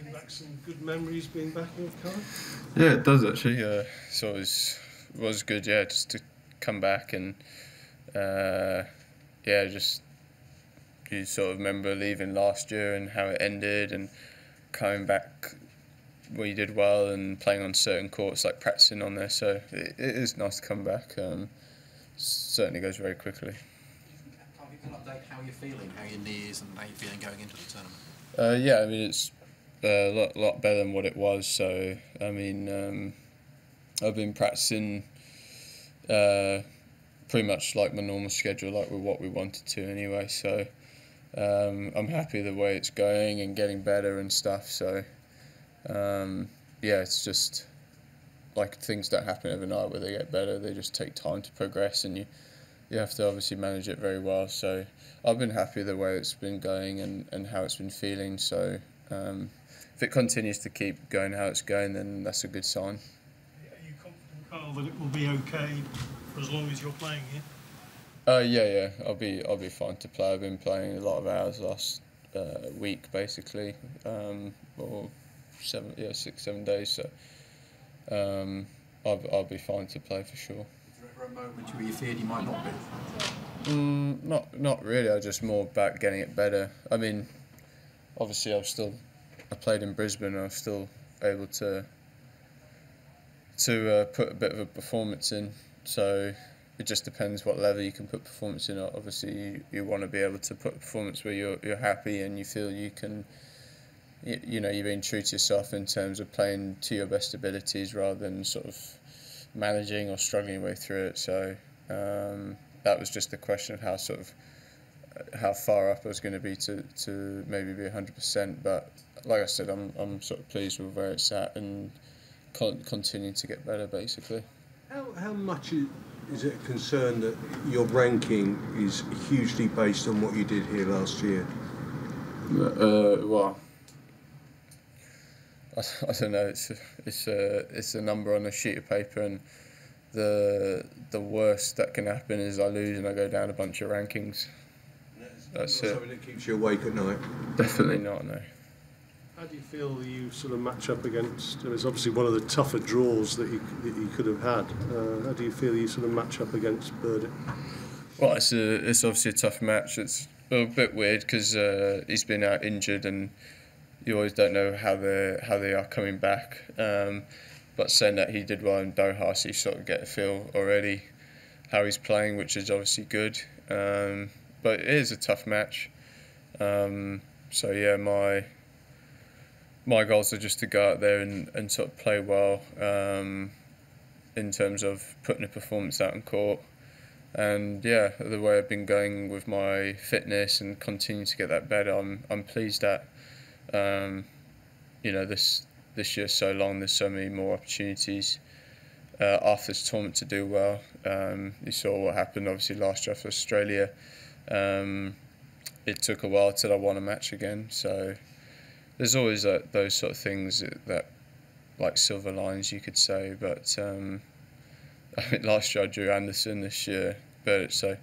bring back some good memories being back in the car? Yeah, it does actually. So it was good, yeah, just to come back and yeah, just you sort of remember leaving last year and how it ended, and coming back where you did well and playing on certain courts, like practicing on there. So it is nice to come back. Certainly goes very quickly. Can't you can update how you're feeling, how your knee is, and how you're feeling going into the tournament? Yeah, I mean it's a lot better than what it was. So I mean, I've been practicing pretty much like my normal schedule, like with what we wanted to anyway. So I'm happy the way it's going and getting better and stuff. So yeah, it's just like things don't happen overnight where they get better. They just take time to progress, and you have to obviously manage it very well. So I've been happy the way it's been going and how it's been feeling. So if it continues to keep going how it's going, then that's a good sign. Are you confident, Carl, that it will be okay for as long as you're playing here? Yeah, I'll be fine to play. I've been playing a lot of hours last week, basically, or 6, 7 days. So I'll be fine to play for sure. Was there ever a moment where you feared you might not be? Not really. I just more about getting it better. I mean, obviously I played in Brisbane, and I'm still able to put a bit of a performance in. So it just depends what level you can put performance in. Obviously, you want to be able to put a performance where you're happy and you feel you can, you know, you're being true to yourself in terms of playing to your best abilities rather than sort of managing or struggling your way through it. So that was just a question of how far up I was going to be to maybe be 100%. But like I said, I'm sort of pleased with where it's at and continuing to get better, basically. How much is it a concern that your ranking is hugely based on what you did here last year? Well, I don't know. It's a number on a sheet of paper, and the worst that can happen is I lose and I go down a bunch of rankings. That's it. Something that keeps you awake at night? Definitely not, no. How do you feel you sort of match up against? It's obviously one of the tougher draws that you could have had. How do you feel you sort of match up against Burdick? Well, it's obviously a tough match. It's a bit weird because he's been out injured, and you always don't know how they are coming back. But saying that, he did well in Doha, so you sort of get a feel already how he's playing, which is obviously good. But it is a tough match. So yeah, my goals are just to go out there and sort of play well in terms of putting a performance out on court. And yeah, the way I've been going with my fitness and continuing to get that better, I'm pleased that you know, this year's so long. There's so many more opportunities after this tournament to do well. You saw what happened obviously last year for Australia. It took a while till I won a match again. So there's always those sort of things that like silver lines, you could say. But I mean, last year I drew Anderson, this year Burdett. So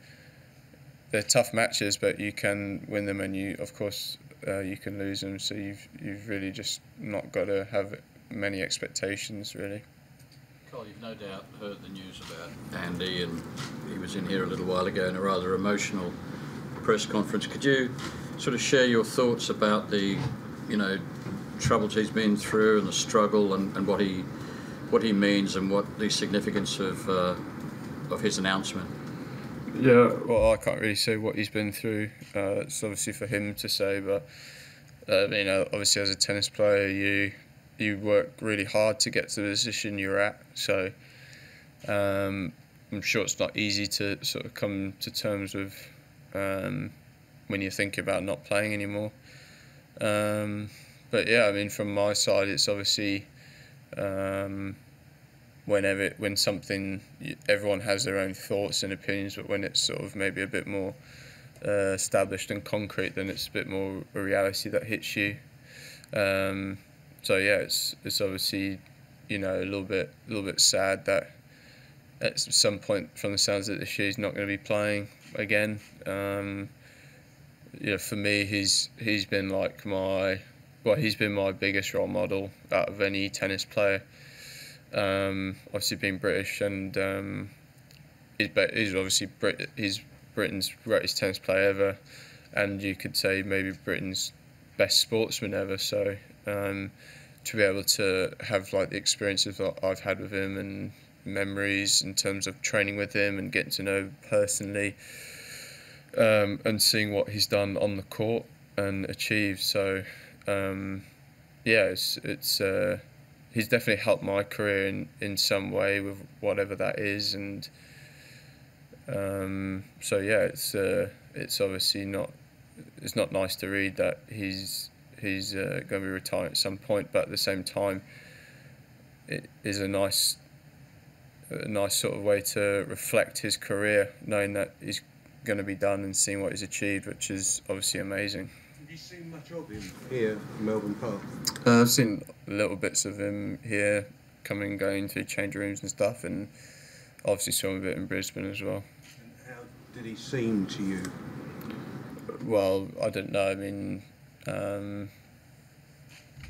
they're tough matches, but you can win them, and of course you can lose them. So you've really just not got to have many expectations, really. Carl, you've no doubt heard the news about Andy, and he was in here a little while ago in a rather emotional press conference. Could you sort of share your thoughts about the, you know, troubles he's been through and the struggle, and what he means and what the significance of his announcement? Yeah, well, I can't really say what he's been through. It's obviously for him to say, but you know, obviously as a tennis player, you work really hard to get to the position you're at. So I'm sure it's not easy to sort of come to terms with when you think about not playing anymore. But yeah, I mean, from my side, it's obviously when something, everyone has their own thoughts and opinions, but when it's sort of maybe a bit more established and concrete, then it's a bit more a reality that hits you. So yeah, it's obviously, you know, a little bit sad that at some point, from the sounds of it, this year he's not going to be playing again. You know, for me, he's been like my he's been my biggest role model out of any tennis player. Obviously being British, and he's obviously he's Britain's greatest tennis player ever, and you could say maybe Britain's best sportsman ever. So to be able to have like the experiences that I've had with him and memories in terms of training with him and getting to know personally, and seeing what he's done on the court and achieved. So yeah, it's he's definitely helped my career in some way with whatever that is, and so yeah, it's obviously not nice to read that he's going to be retiring at some point, but at the same time, it is a nice sort of way to reflect his career, knowing that he's going to be done and seeing what he's achieved, which is obviously amazing. Have you seen much of him here in Melbourne Park? I've seen little bits of him here, coming and going through change rooms and stuff, and obviously saw him a bit in Brisbane as well. And how did he seem to you? Well, I don't know. I mean,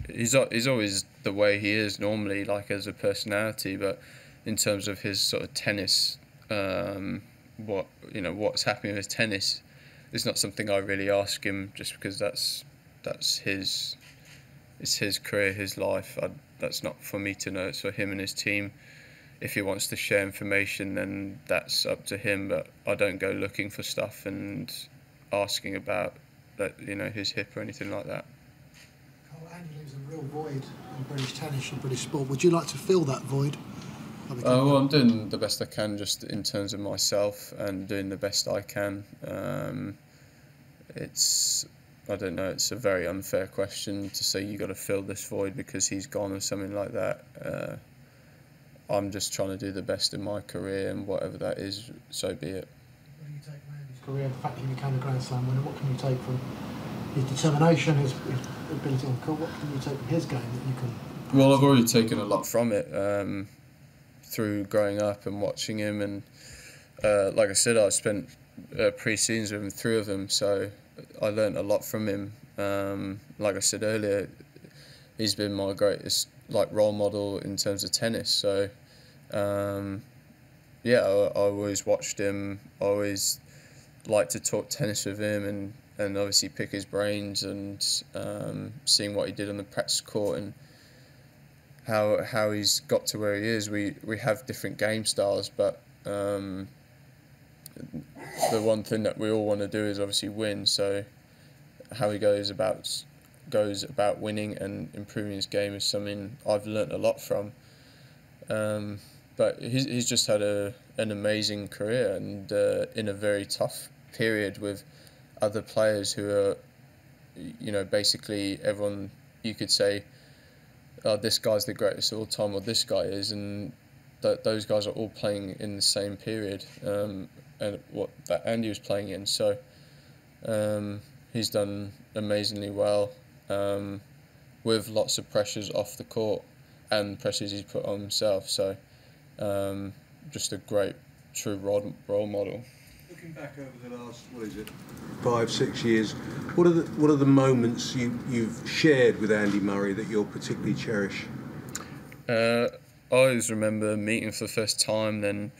he's always the way he is normally, like as a personality, but in terms of his sort of tennis, what's happening with his tennis, it's not something I really ask him, just because that's his career, his life. That's not for me to know. It's for him and his team. If he wants to share information, then that's up to him. But I don't go looking for stuff and asking about that, his hip or anything like that. Andy leaves a real void in British tennis and British sport. Would you like to fill that void? Well, I'm doing the best I can, just in terms of myself, and doing the best I can. I don't know, it's a very unfair question to say you got to fill this void because he's gone or something like that. I'm just trying to do the best in my career, and whatever that is, so be it. What do you take from Andy's career, the fact that he became a Grand Slam winner? What can you take from his determination, his ability on the court? What can you take from his game that you can... Well, I've already taken a lot from it through growing up and watching him, and like I said, I spent pre-seasons with him, 3 of them, so I learned a lot from him. Like I said earlier, he's been my greatest role model in terms of tennis. So yeah, I always watched him. I always liked to talk tennis with him, and obviously pick his brains, and seeing what he did on the practice court and how he's got to where he is. We have different game styles, but the one thing that we all want to do is obviously win. So how he goes about winning and improving his game is something I've learnt a lot from. But he's just had an amazing career, and in a very tough period with other players who are, basically everyone, you could say, this guy's the greatest of all time, or this guy is, and those guys are all playing in the same period, and what that Andy was playing in. So he's done amazingly well, with lots of pressures off the court and pressures he's put on himself. So just a great, true role model. Looking back over the last 5-6 years, what are the moments you've shared with Andy Murray that you'll particularly cherish? I always remember meeting for the first time. Then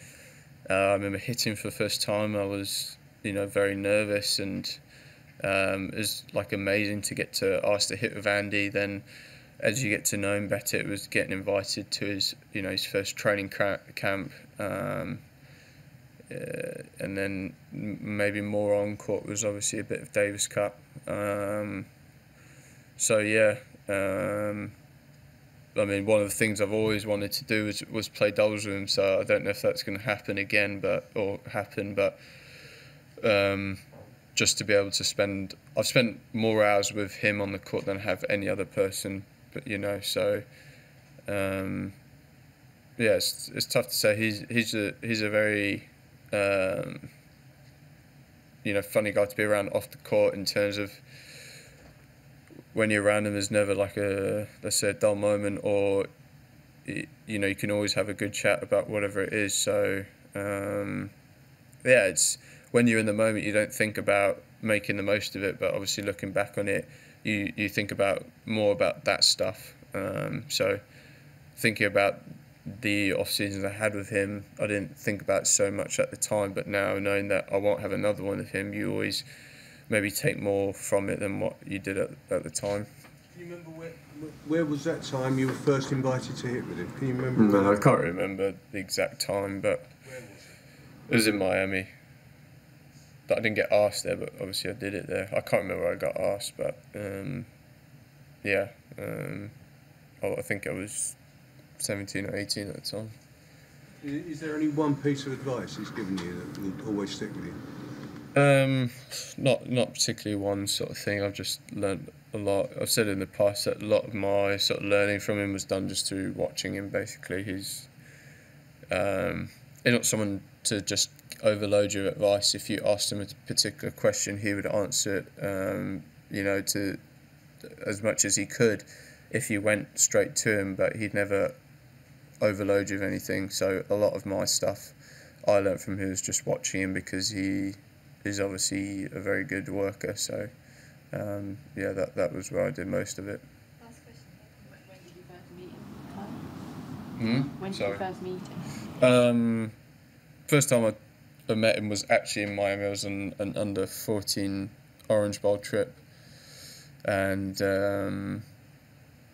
I remember hitting for the first time. I was very nervous, and it was amazing to get to ask to hit with Andy. Then as you get to know him better, it was getting invited to his his first training camp. And then maybe more on court was obviously a bit of Davis Cup. So yeah, I mean, one of the things I've always wanted to do was play doubles with him. So I don't know if that's going to happen again, but just to be able to I've spent more hours with him on the court than I have any other person. But so yeah, it's tough to say. He's a very funny guy to be around off the court, in terms of when you're around him, there's never a dull moment, or you can always have a good chat about whatever it is. So yeah, it's when you're in the moment, you don't think about making the most of it, but obviously looking back on it, you think about more about that stuff. So thinking about the off seasons I had with him, I didn't think about it so much at the time, but now knowing that I won't have another one of him, you always maybe take more from it than what you did at the time. Can you remember where was that time you were first invited to hit with him? Can you remember? No, I can't remember the exact time, but Where was it? it was in Miami. But I didn't get asked there, but obviously I did it there. I can't remember where I got asked, but yeah, I think I was 17 or 18 at the time. Is there only one piece of advice he's given you that will always stick with you? Not particularly one sort of thing. I've just learned a lot. I've said in the past that a lot of my sort of learning from him was done just through watching him. Basically, he's not someone to just overload your advice. If you asked him a particular question, he would answer it, you know, to as much as he could if you went straight to him, but he'd never overload you of anything. So a lot of my stuff I learned from him was just watching him, because he is obviously a very good worker. So yeah, that was where I did most of it. Last question, when did you first meet him? When did you first meet him? First time I met him was actually in Miami. I was on an under-14 Orange Bowl trip, and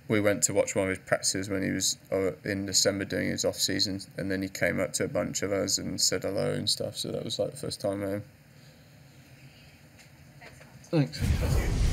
we went to watch one of his practices when he was in December doing his off-season, and then he came up to a bunch of us and said hello and stuff, so that was like the first time I met him. Thanks. Thanks.